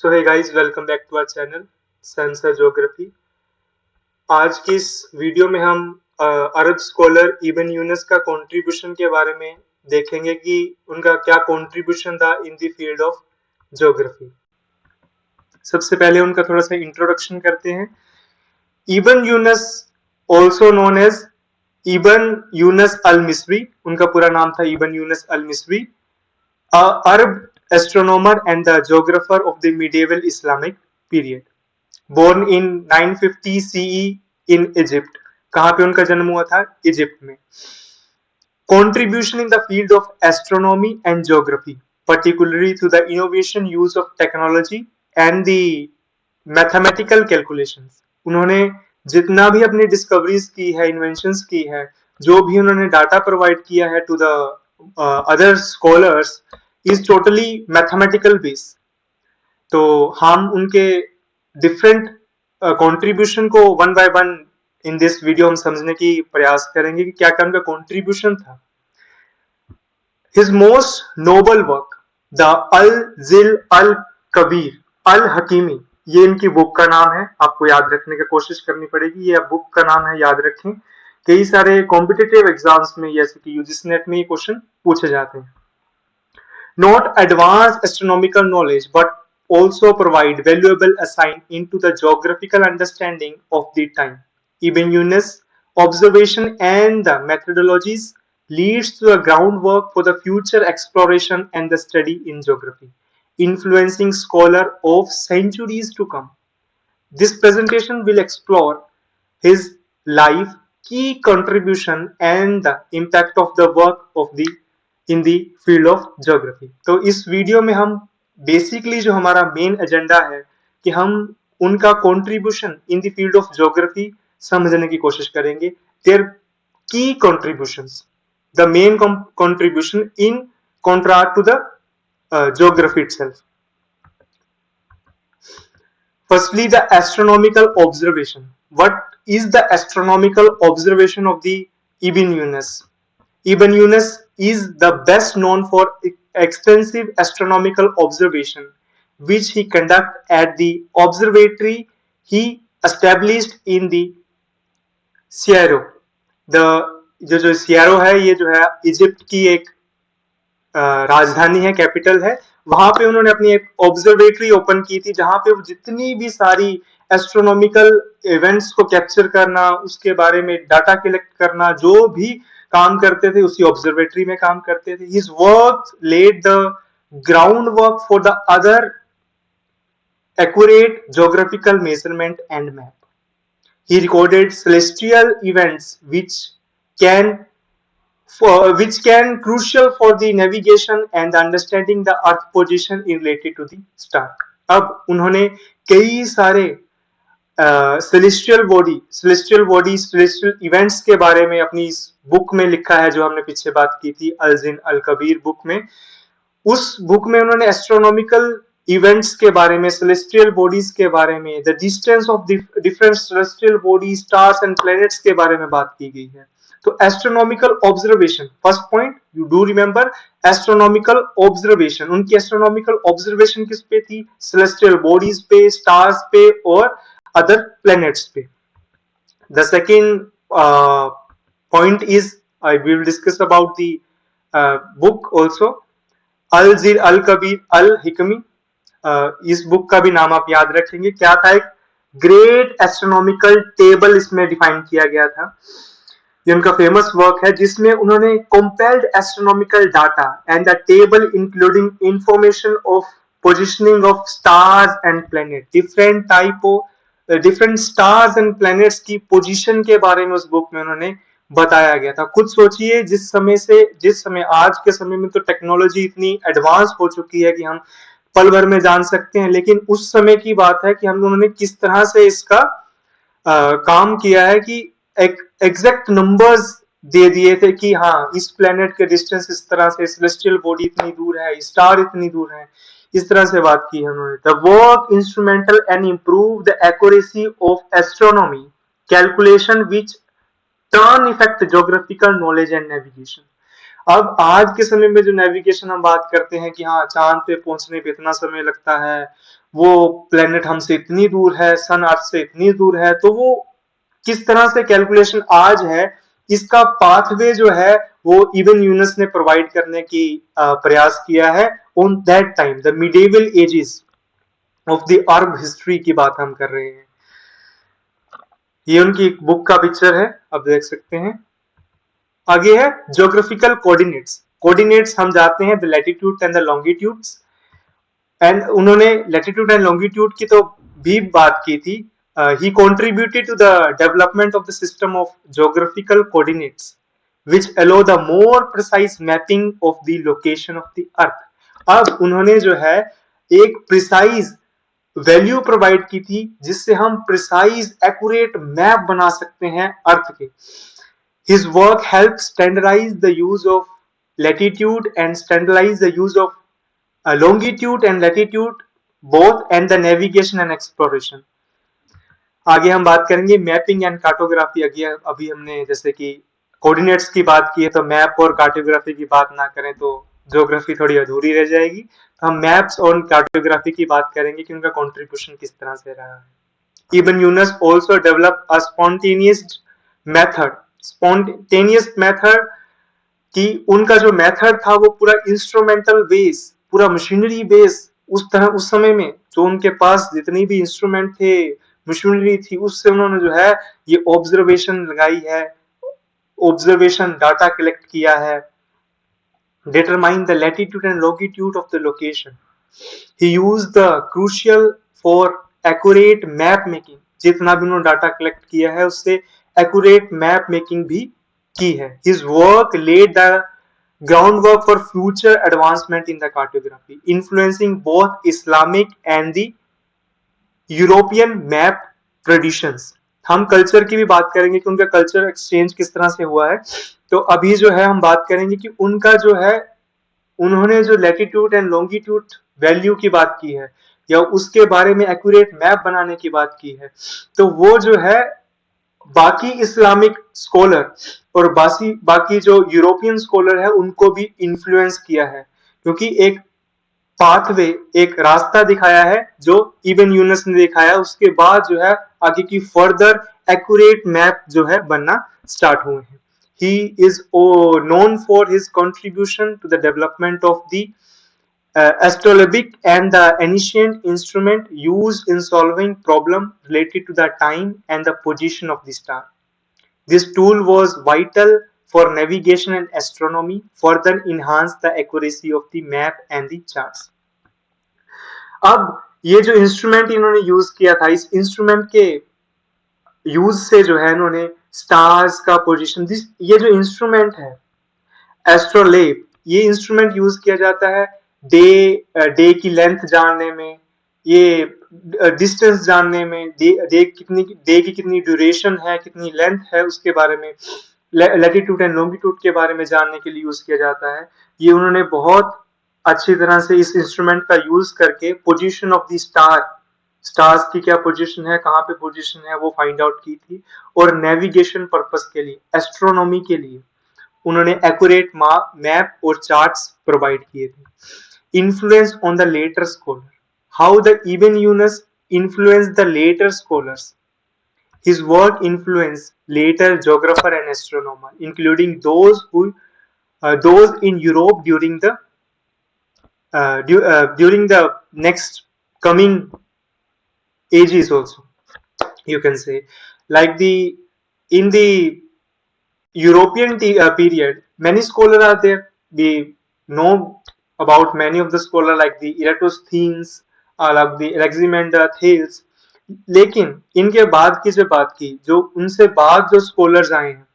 So hey guys, welcome back to our channel science और geography. आज की इस वीडियो में हम अरब स्कॉलर इब्न यूनस का कंट्रीब्यूशन के बारे में देखेंगे कि उनका क्या कंट्रीब्यूशन था इन द फील्ड ऑफ ज्योग्राफी। सबसे पहले उनका थोड़ा सा इंट्रोडक्शन करते हैं। इब्न यूनस ऑल्सो नोन एज इब्न यूनस अल मिस्री, उनका पूरा नाम था इब्न यूनस अल मिस्री, Arab astronomer and the geographer of the medieval Islamic period. Born in 950 CE in Egypt. कहाँ पे उनका जन्म हुआ था? इजिप्ट में. Contribution in the field of astronomy and geography, particularly to the innovation use of technology and the mathematical calculations. उन्होंने जितना भी अपनी डिस्कवरीज की है, इन्वेंशंस की है, जो भी उन्होंने डाटा प्रोवाइड किया है to the other scholars is totally mathematical base. तो हम उनके डिफरेंट कंट्रीब्यूशन को one by one in this video हम समझने की प्रयास करेंगे कि क्या क्या उनका कंट्रीब्यूशन था। His most noble work the al Zij al Kabir अल हकीमी, ये इनकी बुक का नाम है। आपको याद रखने की कोशिश करनी पड़ेगी, ये बुक का नाम है, याद रखें। कई सारे कॉम्पिटिटिव एग्जाम्स में जैसे कि यूजीसी नेट में ये क्वेश्चन पूछे जाते हैं। Not advanced astronomical knowledge, but also provide valuable insight into the geographical understanding of the time. Ibn Yunus' observation and the methodologies leads to the groundwork for the future exploration and the study in geography, influencing scholar of centuries to come. This presentation will explore his life, key contribution and the impact of the work of the in the field of geography. तो इस video में हम basically जो हमारा main agenda है कि हम उनका contribution in the field of geography समझने की कोशिश करेंगे। Their key contributions, the main contribution in contrast to the geography itself. Firstly the astronomical observation. What is the astronomical observation of the Ibn Yunus? Ibn Yunus is the best known for extensive astronomical observation which he conducted at the observatory he established in the Cairo. जो सियारो है, ये जो है Egypt की एक राजधानी है, कैपिटल है। वहां पे उन्होंने अपनी एक ऑब्जर्वेटरी ओपन की थी जहां पे वो जितनी भी सारी एस्ट्रोनॉमिकल इवेंट्स को कैप्चर करना, उसके बारे में डाटा कलेक्ट करना, जो भी काम करते थे उसी ऑब्जर्वेटरी में काम करते थे। His work led the ground work for the other accurate geographical measurement and map. He recorded celestial events which can crucial for the navigation and the understanding the earth position in related to the star. अब उन्होंने कई सारे celestial events के बारे में अपनी इस book में लिखा है, जो हमने पीछे बात की थी अल जिन अल कबीर बुक में। उस बुक में उन्होंने एस्ट्रोनॉमिकल इवेंट्स के बारे में, सेलेस्टियल बॉडीज के बारे में, the distance of different celestial bodies, stars and planets के बारे में बात की गई है। तो astronomical observation, first point you do remember, astronomical observation. उनकी एस्ट्रोनॉमिकल ऑब्जर्वेशन किस पे थी? सेलेस्टियल बॉडीज पे, स्टार्स पे और other planets पे। The second point is I will discuss about the book also, Al Zir Al Kabir Al Hikmi। इस book का भी नाम आप याद रखेंगे। क्या था? एक ग्रेट एस्ट्रोनॉमिकल टेबल इसमें डिफाइन किया गया था। ये उनका फेमस वर्क है जिसमें उन्होंने compelled astronomical data and the table including information of positioning of stars and planet, different stars and planets की पोजीशन के बारे में उस बुक में उन्होंने बताया गया था। खुद सोचिए, जिस समय आज के समय में तो टेक्नोलॉजी इतनी एडवांस हो चुकी है कि हम पल भर में जान सकते हैं, लेकिन उस समय की बात है कि हम उन्होंने किस तरह से इसका काम किया है कि एक एग्जैक्ट नंबर्स दे दिए थे कि हाँ, इस प्लेनेट के डिस्टेंस इस तरह से, सेलेस्टियल बॉडी इतनी दूर है, स्टार इतनी दूर है, इस तरह से बात की है उन्होंने। The work instrumental and improve the accuracy of astronomy calculation which turn effect geographical knowledge and navigation. अब आज के समय में जो नेविगेशन हम बात करते हैं कि हाँ चांद पे पहुंचने पे इतना समय लगता है, वो प्लेनेट हमसे इतनी दूर है, सन अर्थ से इतनी दूर है, तो वो किस तरह से कैलकुलेशन आज है, इसका पाथवे जो है वो इवन यूनस ने प्रोवाइड करने की प्रयास किया है on that time, the medieval ages of the Arab history की बात हम कर रहे हैं। ये उनकी एक बुक का पिक्चर है, आप देख सकते हैं। आगे है ज्योग्राफिकल कोऑर्डिनेट्स। कोऑर्डिनेट्स हम जाते हैं the latitude and the longitudes, and उन्होंने लैटिट्यूड एंड लॉन्गिट्यूड की तो भी बात की थी। ही contributed to the development of the system of geographical coordinates which allow the more precise mapping of the location of the earth। अब उन्होंने जो है एक प्रिसाइज वैल्यू प्रोवाइड की थी जिससे हम प्रिसाइज एक्यूरेट मैप बना सकते हैं अर्थ के। His work helped standardize the use of latitude and standardize the use of longitude and latitude both, and the navigation and exploration। आगे हम बात करेंगे मैपिंग एंड कार्टोग्राफी। अभी हमने जैसे कि कोऑर्डिनेट्स की बात की है, तो मैप और कार्टोग्राफी की बात ना करें तो ज्योग्राफी थोड़ी अधूरी रह जाएगी। तो हम मैप्स और कार्टोग्राफी की बात करेंगे कि उनका कंट्रीब्यूशन किस तरह से रहा है। Ibn Yunus also develop a spontaneous method कि उनका जो मेथड था वो पूरा इंस्ट्रूमेंटल बेस, पूरा मशीनरी बेस, उस समय में जो उनके पास जितनी भी इंस्ट्रूमेंट थे, मशीनरी थी, उससे उन्होंने जो है ये ऑब्जर्वेशन लगाई है, ऑब्जर्वेशन डाटा कलेक्ट किया है, determine the latitude and longitude of the location। He used the crucial for accurate map making। जितना भी उन्होंने डाटा कलेक्ट किया है उससे accurate map making भी की है। His work laid the groundwork for future advancement in the cartography, influencing both Islamic and the European map traditions. हम कल्चर की भी बात करेंगे कि उनका कल्चर एक्सचेंज किस तरह से हुआ है। तो अभी जो है हम बात करेंगे कि उनका जो है उन्होंने जो लैटिट्यूड एंड लॉन्गिट्यूड वैल्यू की बात की है या उसके बारे में एक्यूरेट मैप बनाने की बात की है, तो वो जो है बाकी इस्लामिक स्कॉलर और बाकी जो यूरोपियन स्कॉलर है उनको भी इन्फ्लुएंस किया है, क्योंकि एक पाथवे, एक रास्ता दिखाया है जो इबन यूनस ने दिखाया, उसके बाद जो है आगे की फर्दर एक्यूरेट मैप जो है बनना स्टार्ट हुए हैं। He is known for his contribution to the development of the astrolabic and the ancient instrument used in solving problem related to the time and the position of the star। This tool was vital for navigation and astronomy, further enhanced the accuracy of the map and the charts। अब ये जो instrument इन्होंने use किया था, इस instrument के use से जो है इन्होंने स्टार्स का पोजीशन, ये जो इंस्ट्रूमेंट है एस्ट्रोलेब, ये इंस्ट्रूमेंट यूज किया जाता है डे की लेंथ जानने में, ये डिस्टेंस जानने में, डे की कितनी ड्यूरेशन है, कितनी लेंथ है, उसके बारे में, लैटिट्यूड एंड लॉन्गिट्यूड के बारे में जानने के लिए यूज किया जाता है। ये उन्होंने बहुत अच्छी तरह से इस इंस्ट्रूमेंट का यूज करके पोजीशन ऑफ द स्टार्स की क्या पोजीशन है, कहाँ पे पोजीशन है, वो फाइंड आउट की थी। और नेविगेशन पर्पस के लिए, एस्ट्रोनॉमी के लिए उन्होंने एक्यूरेट मैप और चार्ट्स प्रोवाइड किए थे। Influence on the later scholar, how the Ibn Yunus influence the later scholars. His work influenced later geographer and astronomer, including those in Europe during the next coming ages also, you can say, like in the European period, many scholars are there. We know about many of the scholars like the Eratosthenes, like the Anaximander, Thales। लेकिन इनके बाद की जो बात की, जो उनसे बाद जो स्कॉलर्स आए हैं,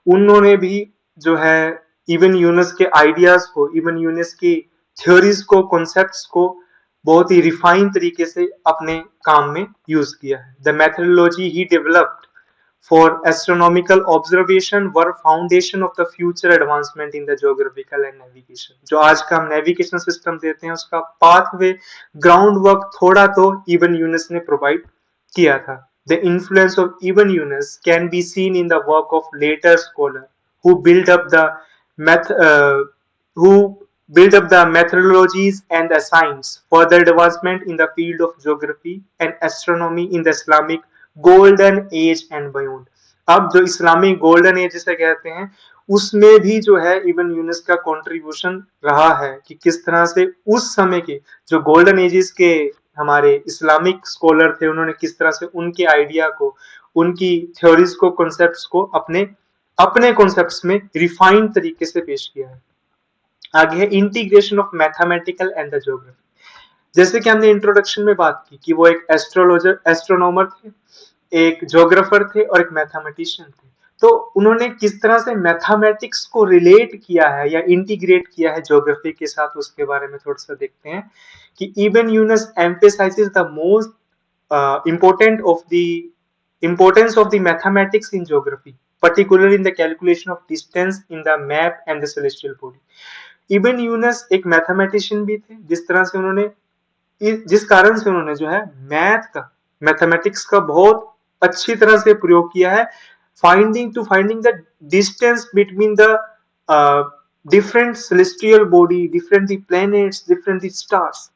उन्होंने भी जो है इबन यूनस के आइडियाज को, इबन यूनस की थ्योरीज को, कॉन्सेप्ट्स को बहुत ही रिफाइन तरीके से अपने काम में यूज किया है। The methodology he developed for astronomical observation were foundation of the future advancement in the geographical and navigation। जो आज का हम नेविगेशन सिस्टम देते हैं उसका पाथवे, ग्राउंड वर्क थोड़ा तो इबन यूनस ने प्रोवाइड किया था। The influence of Ibn Yunus can be seen in the work of later scholars who built up the who built up the methodologies and the science, further advancement in the field of geography and astronomy in the Islamic golden age and beyond. अब जो Islamic golden age जिसे कहते हैं उसमें भी जो है इब्न यूनुस का कंट्रीब्यूशन रहा है कि किस तरह से उस समय के जो गोल्डन एजेस के हमारे इस्लामिक स्कॉलर थे उन्होंने किस तरह से उनके आइडिया को, उनकी थ्योरीज को, कॉन्सेप्ट्स को अपने अपने कॉन्सेप्ट्स में रिफाइंड तरीके से पेश किया है। आगे है integration of mathematical and the geography. जैसे कि हमने इंट्रोडक्शन में बात की कि वो एक एस्ट्रोनॉमर थे, एक ज्योग्राफर थे और एक मैथमेटिशियन थे। तो उन्होंने किस तरह से मैथमेटिक्स को रिलेट किया है या इंटीग्रेट किया है ज्योग्राफी के साथ, उसके बारे में थोड़ा सा देखते हैं कि Ibn Yunus emphasises the most important of the importance of the mathematics in geography, particularly in the calculation of distance in the map and the celestial body. इब्न यूनुस एक मैथमेटिशियन भी थे, जिस तरह से उन्होंने जिस कारण से उन्होंने जो है मैथमेटिक्स का बहुत अच्छी तरह से प्रयोग किया है finding the distance between the different celestial body, different the planets, different the stars.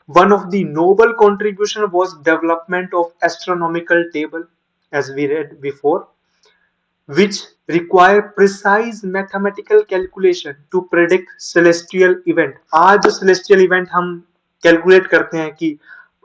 One of the noble contribution was development of astronomical table, as we read before, which require precise mathematical calculation to predict celestial event. आज जो celestial event हम calculate करते हैं कि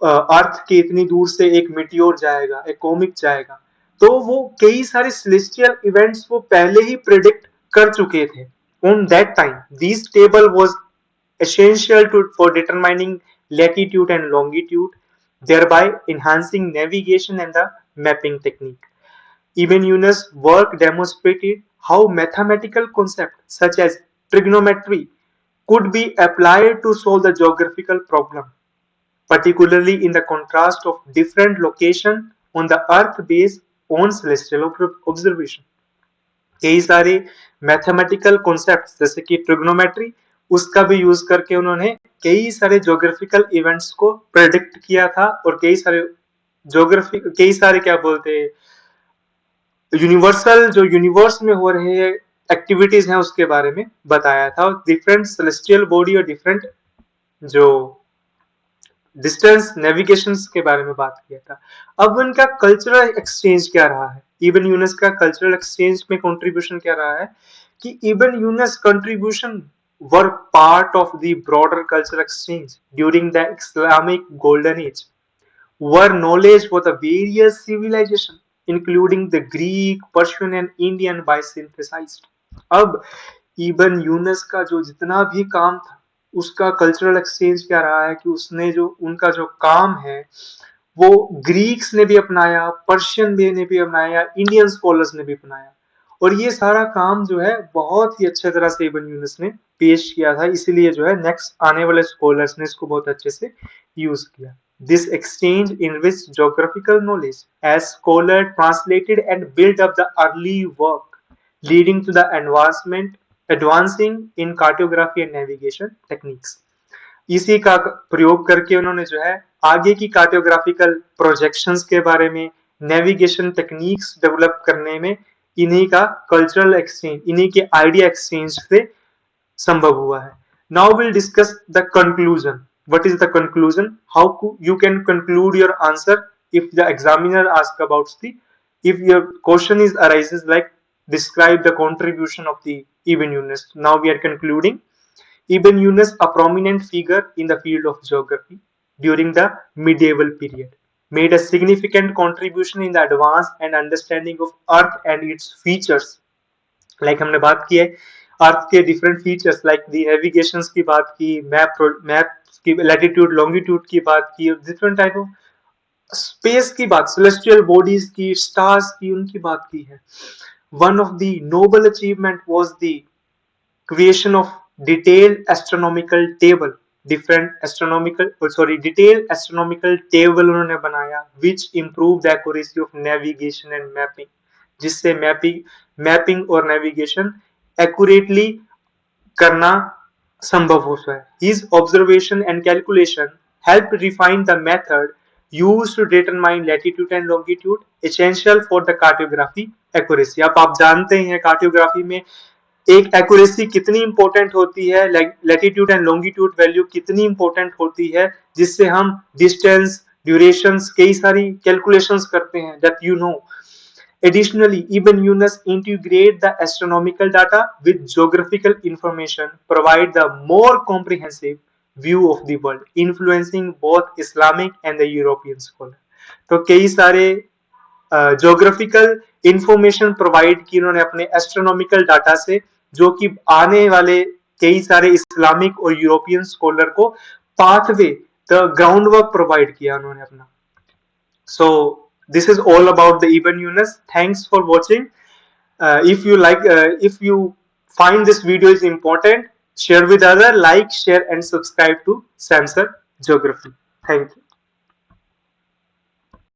अर्थ के इतनी दूर से एक मीटियोर जाएगा, एक कोमिक जाएगा, तो वो कई सारे celestial events वो पहले ही प्रेडिक्ट कर चुके थे. On that time, this table was essential for determining latitude and longitude, thereby enhancing navigation and the mapping technique. Ibn Yunus' work demonstrated how mathematical concepts such as trigonometry could be applied to solve the geographical problem, particularly in the contrast of different locations on the earth based on celestial observation. कई सारे mathematical concepts जैसे कि trigonometry, उसका भी use करके उन्होंने कई सारे ज्योग्राफिकल इवेंट्स को प्रेडिक्ट किया था और कई सारे क्या बोलते हैं यूनिवर्सल जो यूनिवर्स में हो रहे एक्टिविटीज हैं उसके बारे में बताया था और डिफरेंट सेलेस्टियल बॉडी और डिफरेंट जो डिस्टेंस नेविगेशन के बारे में बात किया था। अब उनका कल्चरल एक्सचेंज क्या रहा है, इब्न यूनुस का कल्चरल एक्सचेंज में कंट्रीब्यूशन क्या रहा है कि Ibn Yunus contribution were part of the broader cultural exchange during the Islamic Golden Age, where knowledge for the various civilizations, including the Greek, Persian and Indian, by synthesized. अब इब्न यूनुस का जो जितना भी काम था उसका कल्चरल एक्सचेंज क्या रहा है कि उसने जो उनका जो काम है वो ग्रीक्स ने भी अपनाया, पर्शियन ने भी अपनाया, इंडियन स्कॉलर्स ने भी अपनाया और ये सारा काम जो है बहुत ही अच्छे तरह से इब्न यूनुस ने पेश किया था, इसीलिए जो है नेक्स्ट आने वाले स्कॉलर्स ने इसको बहुत अच्छे से यूज किया। This exchange enriched geographical knowledge as scholars translated and built up the early work, leading to the advancing in cartography and navigation techniques. इसी का प्रयोग करके उन्होंने जो है आगे की कार्टोग्राफिकल प्रोजेक्शंस के बारे में, नेविगेशन टेक्निक्स डेवलप करने में इन्हीं का कल्चरल एक्सचेंज, इन्हीं के आइडिया एक्सचेंज से संभव हुआ है। Now will discuss the conclusion. What is the conclusion? How you can conclude your answer if the examiner asks about if your question arises like describe the contribution of the Ibn Yunus. Now we are concluding. Ibn Yunus, a prominent figure in the field of geography during the medieval period, made a significant contribution in the advance and understanding of Earth and its features. Like हमने बात की है अर्थ के different features like the navigations की बात की, map की latitude longitude की बात की, डिफरेंट टाइप ऑफ स्पेस की बात, सेलेस्टियल बॉडीज की, स्टार्स की, उनकी बात की है। One of the noble achievement was the creation of detailed astronomical table, detailed astronomical table उन्होंने बनाया which improve the accuracy of navigation and mapping, जिससे मैपिंग और नेविगेशन एक्यूरेटली करना संभव हो है। His observation and calculation helped refine the method used to determine latitude and longitude, essential for the cartography accuracy. अब आप जानते हैं कार्टोग्राफी में एक एक्यूरेसी कितनी इंपॉर्टेंट होती है, लैटिट्यूड एंड लॉन्गिट्यूड वैल्यू कितनी इंपॉर्टेंट होती है, जिससे हम डिस्टेंस, ड्यूरेशंस, कई सारी कैलकुलेशंस करते हैं, that you know. Additionally, Ibn Yunus integrate the astronomical data with geographical information, provide the more comprehensive view of the world, influencing both Islamic and the European scholar. तो कई सारे geographical information provide की उन्होंने अपने astronomical data से, जो कि आने वाले कई सारे इस्लामिक और यूरोपियन स्कॉलर को pathway, the ground work provide किया उन्होंने अपना. So this is all about the Ibn Yunus. Thanks for watching. If you find this video is important, share with other, like, share and subscribe to Sansar Geography. Thank you.